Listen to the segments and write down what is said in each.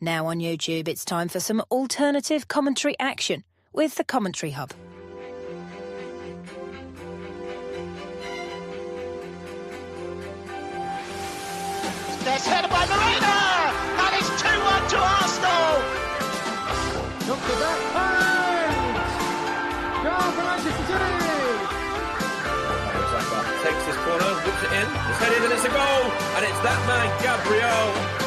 Now on YouTube, it's time for some alternative commentary action with the Commentary Hub. There's headed by Marina, and it's 2-1 to Arsenal. Look at that point! Goal for Manchester City! Takes this corner, whips it in, it's headed and it's a goal, and it's that man, Gabriel.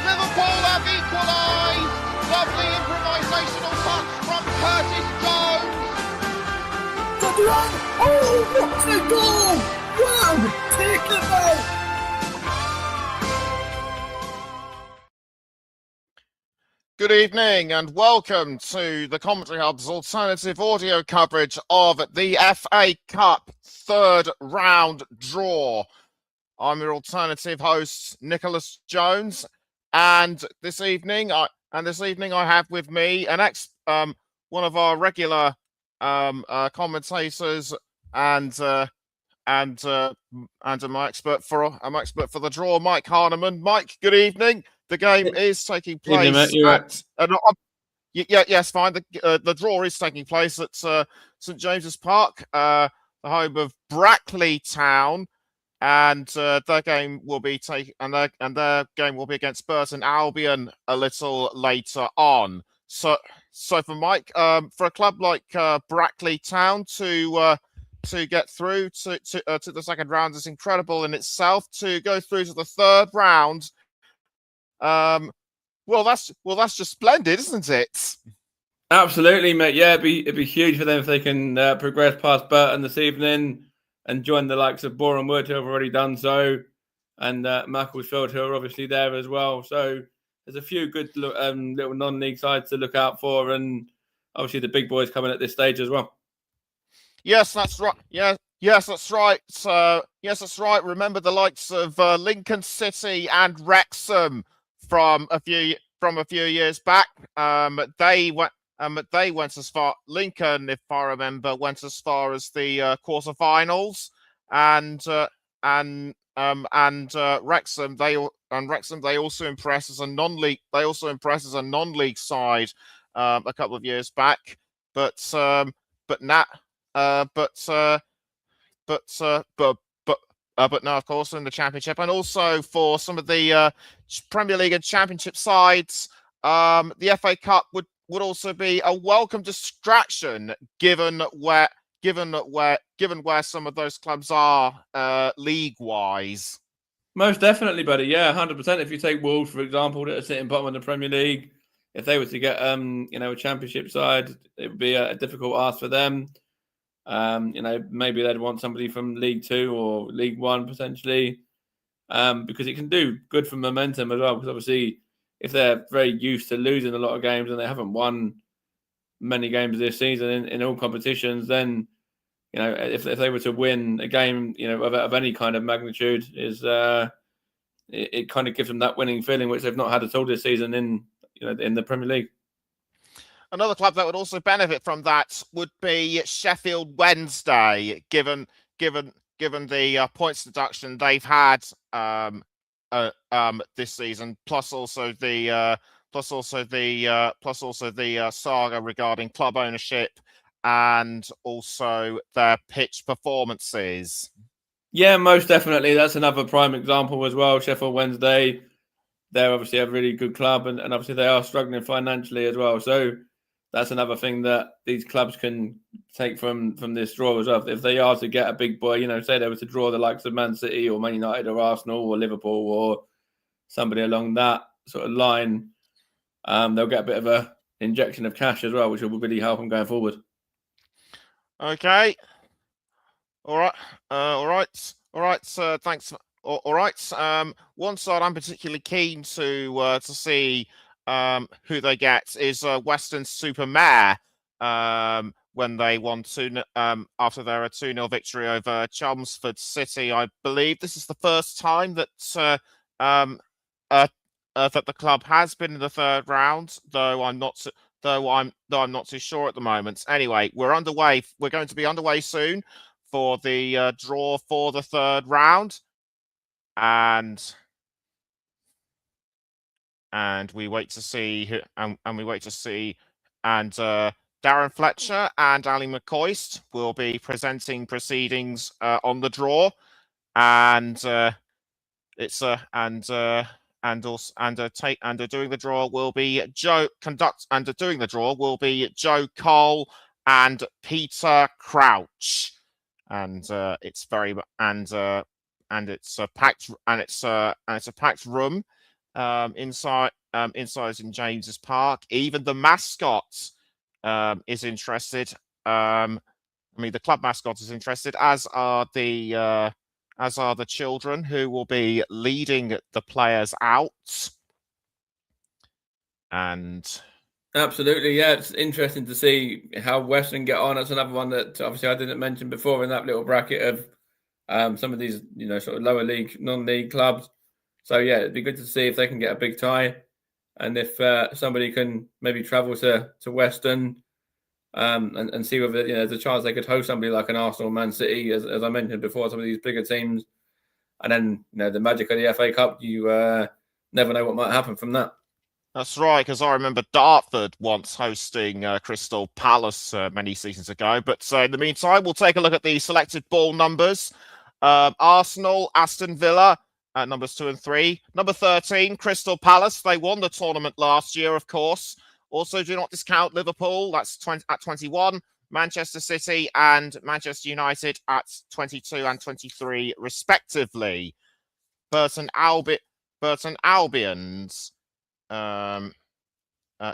Liverpool have equalised. Lovely improvisational touch from Curtis Jones. Oh, what a goal! Wow, take it out! Good evening and welcome to the Commentary Hub's alternative audio coverage of the FA Cup third round draw. I'm your alternative host, Nicholas Jones, and this evening I have with me an one of our regular commentators and I'm expert for the draw, Mike Harneman. Mike, good evening. The game is taking place yes, fine. The draw is taking place at St James's Park, the home of Brackley Town, and their game will be their game will be against Burton Albion a little later on. So for Mike, for a club like Brackley Town to get through to the second round is incredible in itself. To go through to the third round. Well, that's just splendid, isn't it? Absolutely, mate. Yeah, it'd be huge for them if they can progress past Burton this evening and join the likes of Boreham Wood, who have already done so, and Macclesfield, who are obviously there as well. So there's a few good little non-league sides to look out for, and obviously the big boys coming at this stage as well. Yes, that's right. Yes, that's right. Yes, that's right. Remember the likes of Lincoln City and Wrexham from a few years back. They went as far. Lincoln, if I remember, went as far as the quarterfinals, and Wrexham. They also impressed as a non-league. They also impressed as a non-league side a couple of years back. But now, but now, of course, in the Championship, and also for some of the Premier League and Championship sides, the FA Cup would also be a welcome distraction, given where some of those clubs are league-wise. Most definitely, buddy. Yeah, 100%. If you take Wolves, for example, that are sitting bottom of the Premier League, if they were to get a Championship side, it would be a difficult ask for them. Maybe they'd want somebody from League Two or League One potentially, because it can do good for momentum as well. Because obviously, if they're very used to losing a lot of games and they haven't won many games this season in all competitions, then if they were to win a game, of any kind of magnitude, it kind of gives them that winning feeling, which they've not had at all this season in the Premier League. Another club that would also benefit from that would be Sheffield Wednesday, given the points deduction they've had this season, plus also the saga regarding club ownership and also their pitch performances. Yeah, most definitely. That's another prime example as well. Sheffield Wednesday, they're obviously a really good club, and obviously they are struggling financially as well. So that's another thing that these clubs can take from this draw as well. If they are to get a big boy, say they were to draw the likes of Man City or Man United or Arsenal or Liverpool or somebody along that sort of line, they'll get a bit of a injection of cash as well, which will really help them going forward. Okay. All right. Thanks. All right. One side I'm particularly keen to see who they get is Weston-super-Mare when they won after their 2-0 victory over Chelmsford City. I believe this is the first time that that the club has been in the third round, though I'm not too sure at the moment. Anyway, we're underway. We're going to be underway soon for the draw for the third round, and and we wait to see Darren Fletcher and Ali McCoist will be presenting proceedings on the draw, and doing the draw will be Joe Cole and Peter Crouch, and it's a packed room inside St James's Park. Even the mascot is interested. The club mascot is interested, as are the children who will be leading the players out. And absolutely, yeah, it's interesting to see how Western get on. That's another one that obviously I didn't mention before in that little bracket of some of these, sort of lower league, non-league clubs. So yeah, it'd be good to see if they can get a big tie, and if somebody can maybe travel to Western and see whether there's a chance they could host somebody like an Arsenal, Man City, as I mentioned before, some of these bigger teams, and then the magic of the FA Cup. You never know what might happen from that. That's right, because I remember Dartford once hosting Crystal Palace many seasons ago. But in the meantime, we'll take a look at the selected ball numbers. Arsenal, Aston Villa, numbers 2 and 3. Number 13, Crystal Palace. They won the tournament last year, of course. Also, do not discount Liverpool. That's at 21. Manchester City and Manchester United at 22 and 23, respectively. Burton Albion's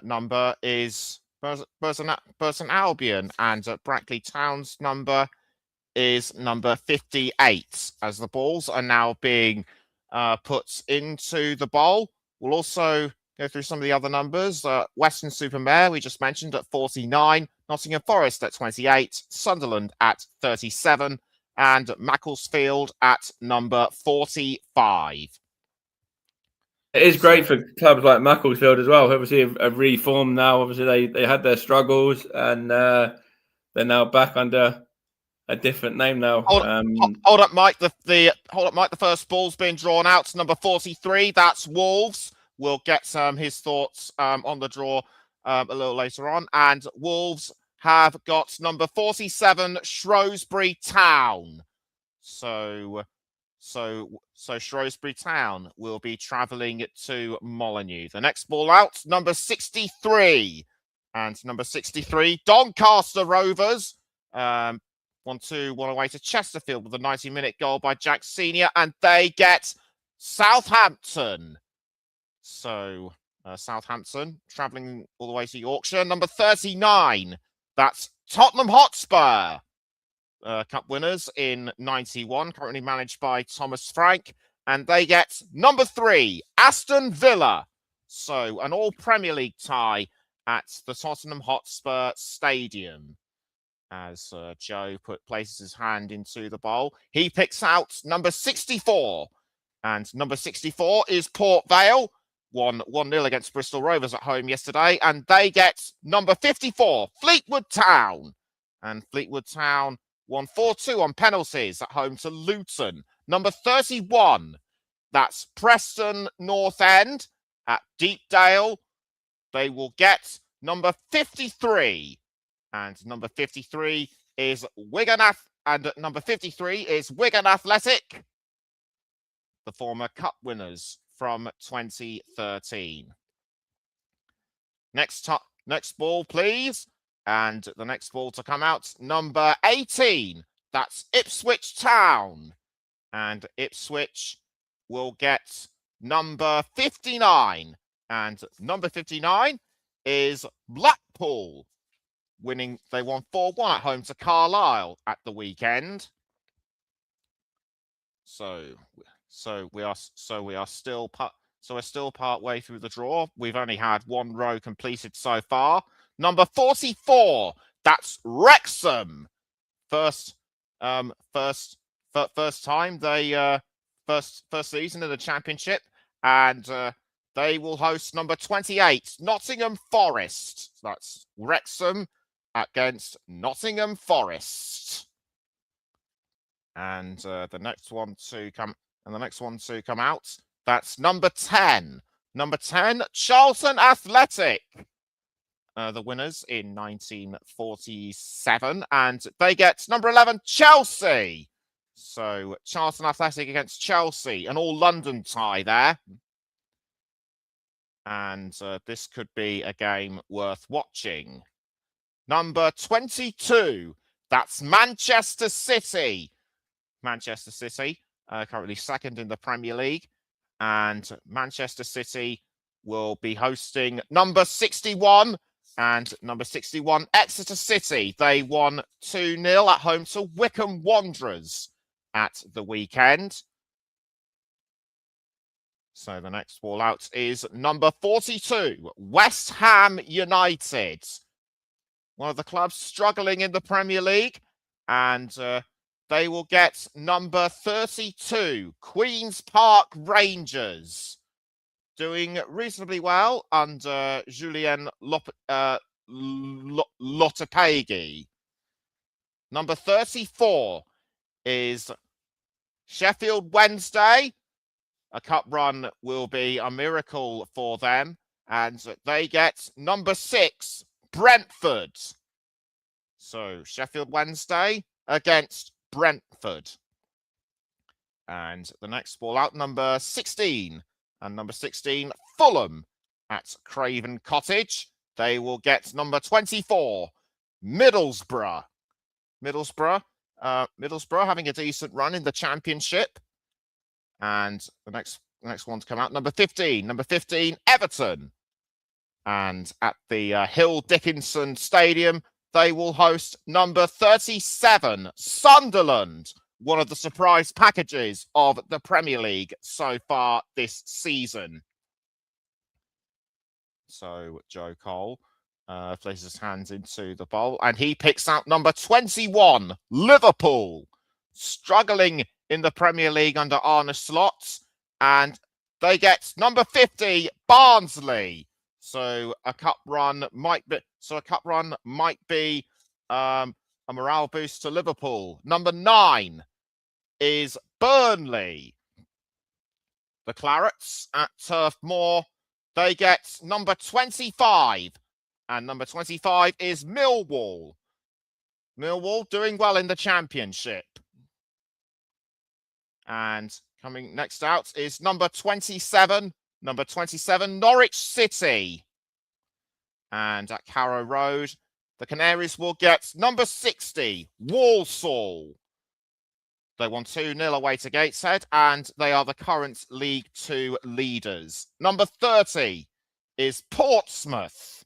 number is Burton Albion, and Brackley Town's number is number 58. As the balls are now being put into the bowl, we'll also go through some of the other numbers. Weston-super-Mare, we just mentioned, at 49. Nottingham Forest at 28. Sunderland at 37. And Macclesfield at number 45. It is great for clubs like Macclesfield as well, who obviously have reformed now. Obviously, they had their struggles, and they're now back under a different name now. Hold up, Mike. The first ball's being drawn out. Number 43. That's Wolves. We'll get his thoughts on the draw a little later on. And Wolves have got number 47, Shrewsbury Town. So Shrewsbury Town will be travelling to Molineux. The next ball out, number 63. And number 63, Doncaster Rovers. 1-2, one away to Chesterfield with a 90-minute goal by Jack Senior. And they get Southampton. So Southampton travelling all the way to Yorkshire. Number 39, that's Tottenham Hotspur. Cup winners in 91, currently managed by Thomas Frank. And they get number 3, Aston Villa. So an all-Premier League tie at the Tottenham Hotspur Stadium. As Joe places his hand into the bowl, he picks out number 64. And number 64 is Port Vale. 1-0 against Bristol Rovers at home yesterday. And they get number 54, Fleetwood Town. And Fleetwood Town won 4-2 on penalties at home to Luton. Number 31, that's Preston North End at Deepdale. They will get number 53. And number 53 is Wigan Athletic, the former cup winners from 2013. Next ball, please. And the next ball to come out, number 18. That's Ipswich Town. And Ipswich will get number 59. And number 59 is Blackpool. They won 4-1 at home to Carlisle at the weekend. So we're still part way through the draw. We've only had one row completed so far. Number 44, that's Wrexham. First time first season in the Championship, and they will host number 28, Nottingham Forest. That's Wrexham against Nottingham Forest. And the next one to come out, that's number 10, Number 10, Charlton Athletic. The winners in 1947. And they get number 11, Chelsea. So Charlton Athletic against Chelsea. An all-London tie there. And this could be a game worth watching. Number 22, that's Manchester City. Manchester City, currently second in the Premier League. And Manchester City will be hosting number 61. And number 61, Exeter City. They won 2-0 at home to Wycombe Wanderers at the weekend. So the next ball out is number 42, West Ham United. One of the clubs struggling in the Premier League. And they will get number 32, Queen's Park Rangers. Doing reasonably well under Julien Lopetegui. Number 34 is Sheffield Wednesday. A cup run will be a miracle for them. And they get number 6, Brentford. So Sheffield Wednesday against Brentford. And the next ball out, number 16. And number 16, Fulham at Craven Cottage. They will get number 24, Middlesbrough. Middlesbrough having a decent run in the Championship. And the next one to come out, number 15, Everton. And at the Hill Dickinson Stadium, they will host number 37, Sunderland. One of the surprise packages of the Premier League so far this season. So Joe Cole places his hands into the bowl and he picks out number 21, Liverpool. Struggling in the Premier League under Arne Slot. And they get number 50, Barnsley. So a cup run might be a morale boost to Liverpool. Number 9 is Burnley. The Clarets at Turf Moor, they get number 25. And number 25 is Millwall. Millwall doing well in the Championship. And coming next out is number 27. Number 27, Norwich City. And at Carrow Road, the Canaries will get number 60, Walsall. They won 2-0 away to Gateshead, and they are the current League 2 leaders. Number 30 is Portsmouth.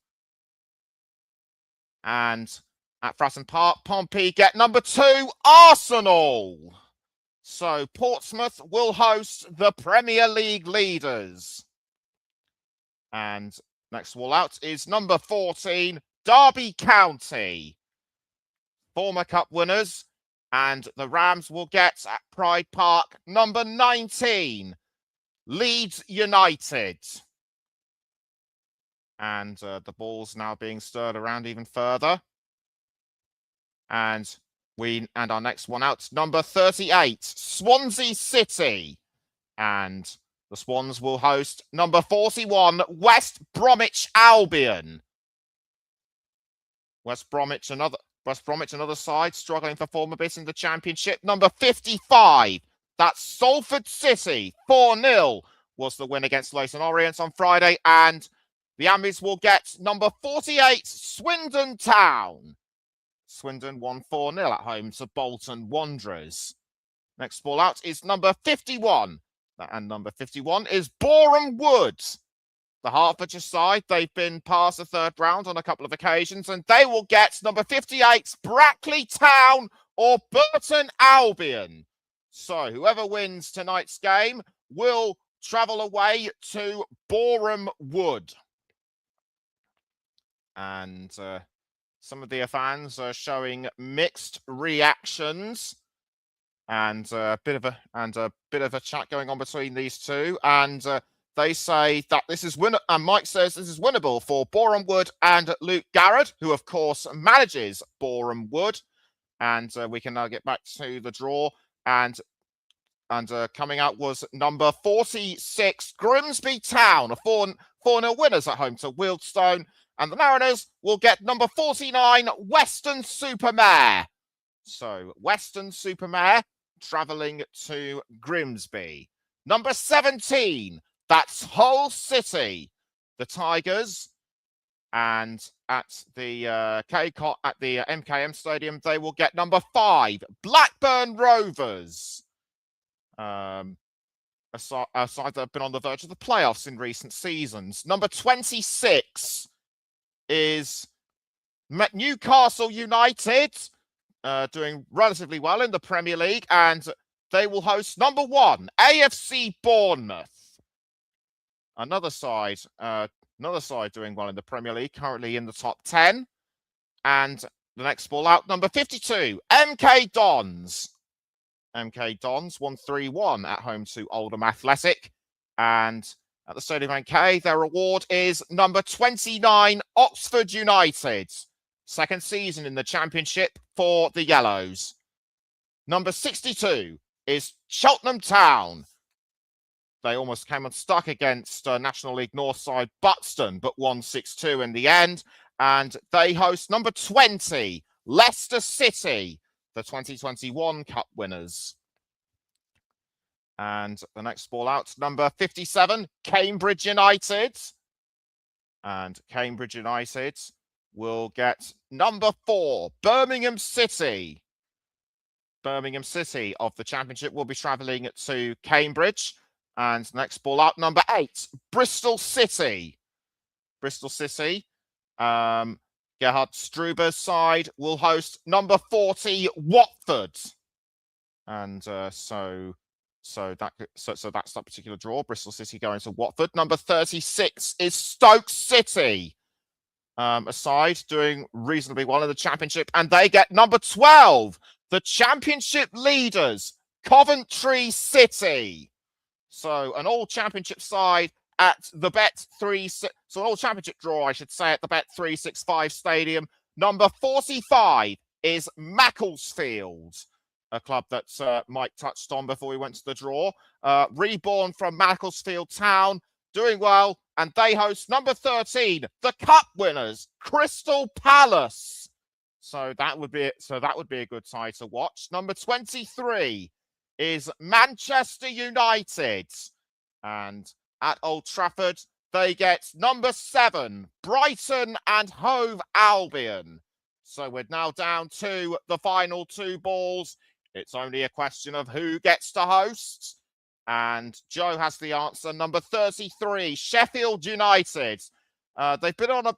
And at Fratton Park, Pompey get number 2, Arsenal. So Portsmouth will host the Premier League leaders. And next wall out is number 14, Derby County. Former Cup winners. And the Rams will get at Pride Park number 19, Leeds United. And the ball's now being stirred around even further. And our next one out, number 38, Swansea City. And the Swans will host number 41, West Bromwich Albion. West Bromwich, another side, struggling for form a bit in the Championship. Number 55, that's Salford City. 4-0 was the win against Leyton Orient on Friday. And the Ambies will get number 48, Swindon Town. Swindon won 4-0 at home to Bolton Wanderers. Next ball out is number 51. And number 51 is Boreham Wood. The Hertfordshire side, they've been past the third round on a couple of occasions, and they will get number 58, Brackley Town or Burton Albion. So whoever wins tonight's game will travel away to Boreham Wood. And some of the fans are showing mixed reactions, and a bit of a chat going on between these two. And they say that this is and Mike says this is winnable for Boreham Wood and Luke Garrett, who of course manages Boreham Wood. And we can now get back to the draw. And coming out was number 46, Grimsby Town, a 4-0 winners at home to Wealdstone. And the Mariners will get number 49, Weston-super-Mare. So Weston-super-Mare travelling to Grimsby. Number 17, that's Hull City, the Tigers. And at the MKM Stadium, they will get number 5, Blackburn Rovers. A side that have been on the verge of the playoffs in recent seasons. Number 26 is Newcastle United, doing relatively well in the Premier League, and they will host number 1, AFC Bournemouth. Another side doing well in the Premier League, currently in the top 10. And the next ball out, number 52, MK Dons. MK Dons won 3-1 at home to Oldham Athletic. And at the Stadium MK, their reward is number 29, Oxford United. Second season in the Championship for the Yellows. Number 62 is Cheltenham Town. They almost came unstuck against National League North side Buxton, but won 6-2 in the end. And they host number 20, Leicester City, the 2021 Cup winners. And the next ball out, number 57, Cambridge United. And Cambridge United will get number 4, Birmingham City. Birmingham City of the Championship will be travelling to Cambridge. And next ball out, number 8, Bristol City. Bristol City, Gerhard Struber's side will host number 40, Watford. And so that's that particular draw. Bristol City going to Watford. Number 36 is Stoke City. A side doing reasonably well in the Championship, and they get number 12, the Championship leaders, Coventry City. So an all-Championship side at the an all-Championship draw, I should say, at the Bet365 Stadium. Number 45 is Macclesfield, a club that Mike touched on before we went to the draw. Reborn from Macclesfield Town, doing well, and they host number 13, the Cup winners, Crystal Palace. So that would be a good side to watch. Number 23 is Manchester United, and at Old Trafford they get number 7, Brighton and Hove Albion. So we're now down to the final 2 balls. It's only a question of who gets to host, and Joe has the answer. Number 33, Sheffield United. They've been on a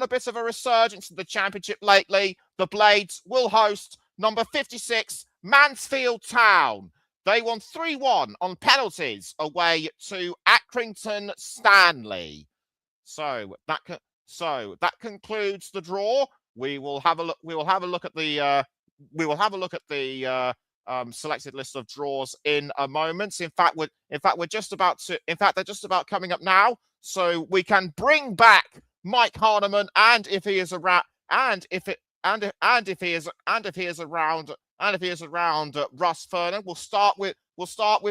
bit of a resurgence in the Championship lately. The Blades will host number 56, Mansfield Town. They won 3-1 on penalties away to Accrington Stanley. So that concludes the draw. We will have a look at the selected list of draws in a moment. They're just about coming up now. So we can bring back Mike Harneman, and if he is around, Russ Fernan. We'll start with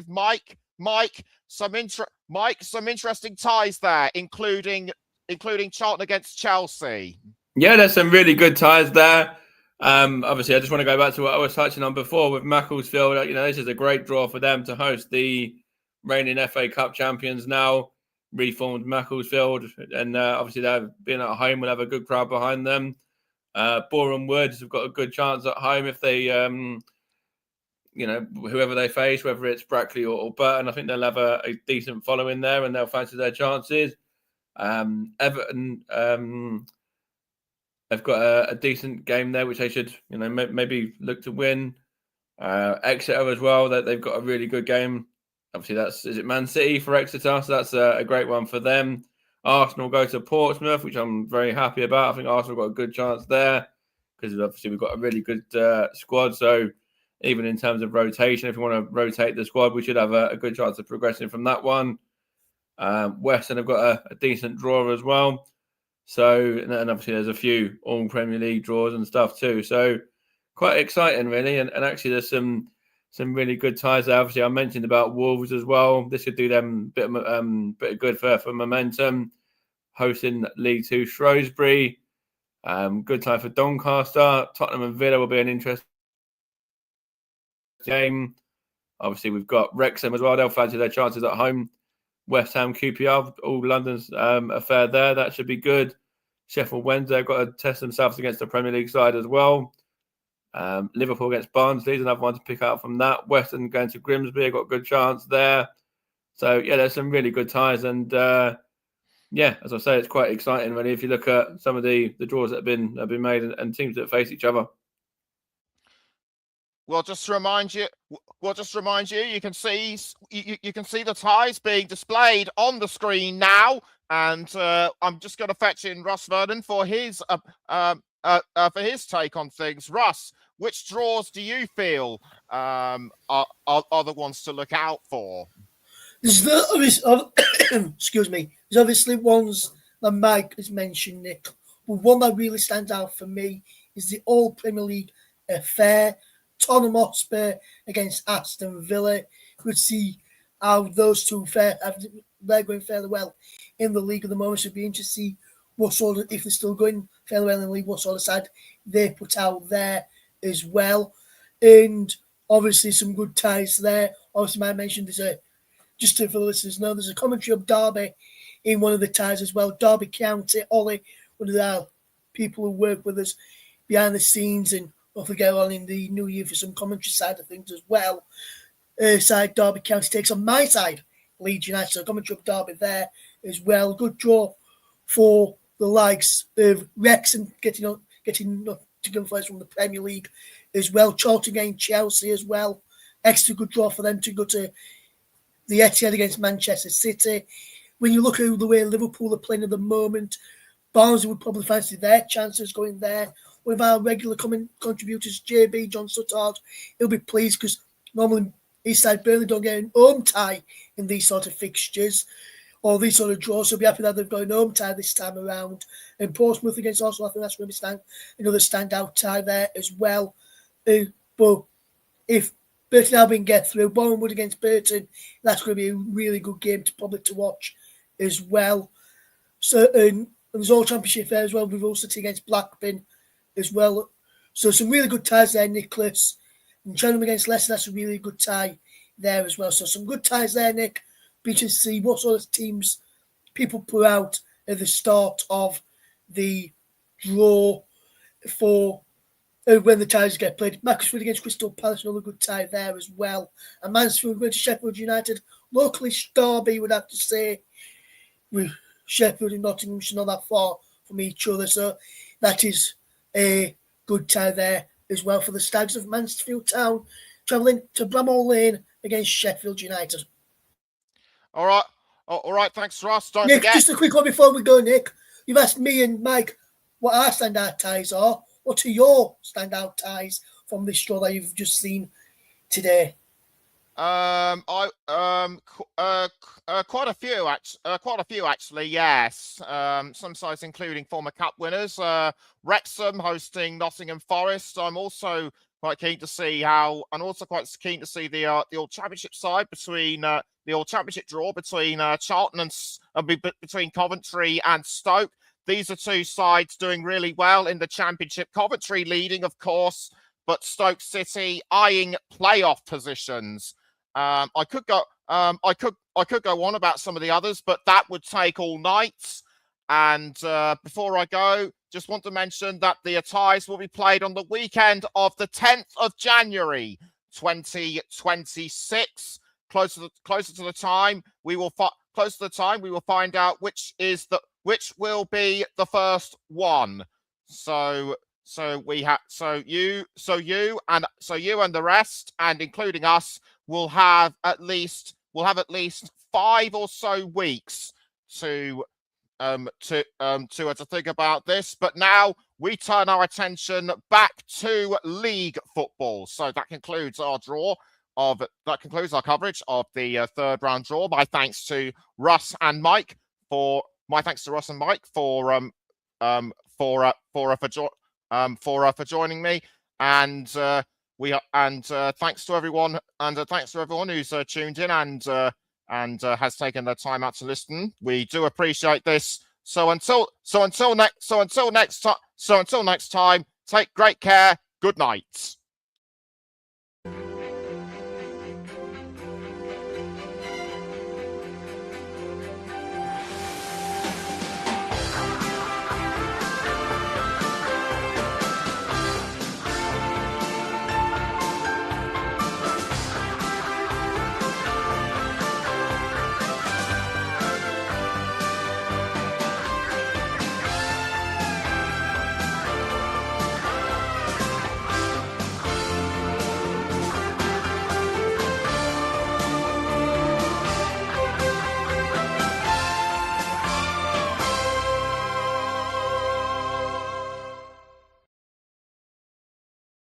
Mike. Mike, some interesting ties there, including Charlton against Chelsea. Yeah, there's some really good ties there. Obviously, I just want to go back to what I was touching on before with Macclesfield. This is a great draw for them to host the reigning FA Cup champions now, reformed Macclesfield, and obviously they've been at home, will have a good crowd behind them. Boreham Wood have got a good chance at home if they, whoever they face, whether it's Brackley or Burton, I think they'll have a decent following there and they'll fancy their chances. Everton, they've got a decent game there, which they should, maybe look to win. Exeter as well, that they've got a really good game. Obviously, is it Man City for Exeter? So that's a great one for them. Arsenal go to Portsmouth, which I'm very happy about. I think Arsenal got a good chance there because obviously we've got a really good squad. So even in terms of rotation, if you want to rotate the squad, we should have a good chance of progressing from that one. Western have got a decent draw as well. So, and obviously there's a few all Premier League draws and stuff too. So quite exciting, really. And actually there's some some really good ties there. Obviously, I mentioned about Wolves as well. This could do them a bit of good for momentum. Hosting League Two Shrewsbury. Good tie for Doncaster. Tottenham and Villa will be an interesting game. Obviously, we've got Wrexham as well. They'll fancy their chances at home. West Ham, QPR, all London's affair there. That should be good. Sheffield Wednesday have got to test themselves against the Premier League side as well. Liverpool against Barnsley is another one to pick out from that. Western going to Grimsby, got a good chance there. So, yeah, there's some really good ties. And, yeah, as I say, it's quite exciting, really, if you look at some of the draws that have been made and teams that face each other. We'll just remind you. You can see the ties being displayed on the screen now, and I'm just going to fetch in Russ Vernon for his take on things. Russ, which draws do you feel are the ones to look out for? Excuse me. There's obviously ones that Mike has mentioned, Nick. But one that really stands out for me is the All Premier League affair. Tottenham Hotspur against Aston Villa. We'll see how those two fare. They're going fairly well in the league at the moment. So it'd be interesting to see what sort of, if they're still going fairly well in the league, what sort of side they put out there as well. And obviously some good ties there. Obviously, I mentioned just for the listeners know, there's a commentary of Derby in one of the ties as well. Derby County, Ollie, one of the people who work with us behind the scenes, and hopefully get on in the new year for some commentary side of things as well. Side Derby County takes on my side, Leeds United. So commentary of Derby there as well. Good draw for the likes of Wrexham getting up to go first from the Premier League as well. Charlton against Chelsea as well. Extra good draw for them to go to the Etihad against Manchester City. When you look at the way Liverpool are playing at the moment, Barnsley would probably fancy their chances going there. One of our regular contributors, JB John Suttard, he'll be pleased because normally Eastside Burnley don't get an home tie in these sort of fixtures or these sort of draws. So he'll be happy that they've got an home tie this time around. And Portsmouth against Arsenal, I think that's going to be another standout tie there as well. But if Burton Albion get through, Bournemouth against Burton, that's going to be a really good game to watch as well. So and there's all championship there as well. We've also seen against Blackburn as well. So some really good ties there, Nicholas. And Cheltenham against Leicester, that's a really good tie there as well. So some good ties there, Nick. Be interested to see what sort of teams people put out at the start of the draw for when the ties get played. Macclesfield against Crystal Palace, another good tie there as well. And Mansfield going to Sheffield United. Locally, Derby would have to say, with Sheffield and Nottingham not that far from each other. So that is a good tie there as well for the Stags of Mansfield Town, travelling to Bramall Lane against Sheffield United. All right. Thanks, Ross. Don't Nick, forget. just a quick one before we go, Nick. You've asked me and Mike what our standout ties are. What are your standout ties from this draw that you've just seen today? Quite a few actually. Yes. Some sides including former cup winners. Wrexham hosting Nottingham Forest. I'm also quite keen to see the All Championship side between the All Championship draw between Charlton and between Coventry and Stoke. These are two sides doing really well in the Championship. Coventry leading, of course, but Stoke City eyeing playoff positions. I could go on about some of the others, but that would take all night. And before I go, just want to mention that the ties will be played on the weekend of the 10th of January, 2026. Closer to the time, we will find out which will be the first one. So you and the rest, and including us, will have at least 5 or so weeks to think about this. But now we turn our attention back to league football. So that concludes our coverage of the third round draw. My thanks to Russ and Mike for joining me, and thanks to everyone, who's tuned in and has taken their time out to listen. We do appreciate this. So until next time, take great care. Good night.